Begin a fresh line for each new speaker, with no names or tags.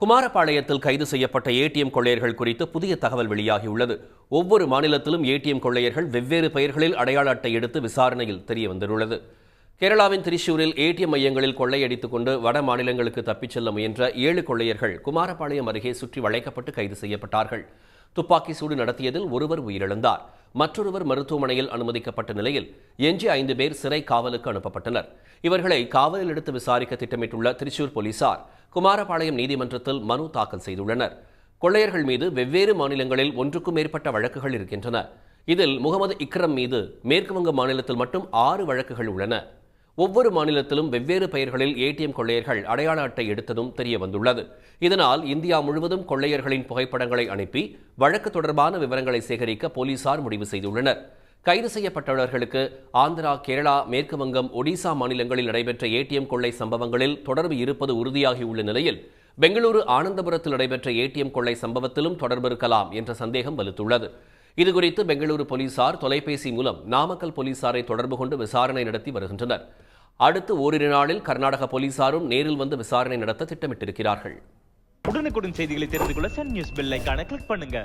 குமாரபாளையத்தில் கைது செய்யப்பட்ட ஏடிஎம் கொள்ளையர்கள் குறித்து புதிய தகவல் வெளியாகியுள்ளது. ஒவ்வொரு மாநிலத்திலும் ஏடிஎம் கொள்ளையர்கள் வெவ்வேறு பெயர்களில் அடையாள அட்டை எடுத்து விசாரணையில் தெரியவந்துள்ளது. கேரளாவின் திரிசூரில் ஏடிஎம் மையங்களில் கொள்ளையடித்துக் கொண்டு வட மாநிலங்களுக்கு தப்பிச் செல்ல முயன்ற 7 கொள்ளையர்கள் குமாரபாளையம் அருகே சுற்றி வளைக்கப்பட்டு கைது செய்யப்பட்டார்கள். துப்பாக்கி சூடு நடத்தியதில் ஒருவர் உயிரிழந்தார். மற்றொருவர் மருத்துவமனையில் அனுமதிக்கப்பட்ட நிலையில் எஞ்சி 5 பேர் சிறை காவலுக்கு அனுப்பப்பட்டனர். இவர்களை காவலில் எடுத்து விசாரிக்க திட்டமிட்டுள்ள திரிசூர் போலீசார் குமாரபாளையம் நீதிமன்றத்தில் மனு தாக்கல் செய்துள்ளனர். கொள்ளையர்கள் மீது வெவ்வேறு மாநிலங்களில் ஒன்றுக்கும் மேற்பட்ட வழக்குகள் இருக்கின்றன. இதில் முகமது இக்ரம் மீது மேற்குவங்க மாநிலத்தில் மட்டும் 6 வழக்குகள் உள்ளன. ஒவ்வொரு மாநிலத்திலும் வெவ்வேறு பெயர்களில் ஏடிஎம் கொள்ளையர்கள் அடையாள அட்டை எடுத்ததும் தெரிய வந்துள்ளது. இதனால் இந்தியா முழுவதும் கொள்ளையர்களின் புகைப்படங்களை அனுப்பி வழக்கு தொடர்பான விவரங்களை சேகரிக்க போலீசார் முடிவு செய்துள்ளனர். கைது செய்யப்பட்டவர்களுக்கு ஆந்திரா, கேரளா, மேற்கு வங்கம், ஒடிசா மாநிலங்களில் நடைபெற்ற ஏடிஎம் கொள்ளை சம்பவங்களில் தொடர்பு இருப்பது உறுதியாகியுள்ள நிலையில் பெங்களூரு ஆனந்தபுரத்தில் நடைபெற்ற ஏடிஎம் கொள்ளை சம்பவத்திலும் தொடர்பு இருக்கலாம் என்ற சந்தேகம் வலுத்துள்ளது. இதுகுறித்து பெங்களூரு போலீசார் தொலைபேசி மூலம் நாமக்கல் போலீசாரை தொடர்பு கொண்டு விசாரணை நடத்தி வருகின்றனர். அடுத்து ஓரிரு நாளில் கர்நாடக போலீசாரும் நேரில் வந்து விசாரணை நடத்த திட்டமிட்டிருக்கிறார்கள்.
உடனுக்குடன் செய்திகளை தெரிந்து கொள்ள சன் நியூஸ் பெல் ஐகானை கிளிக் பண்ணுங்க.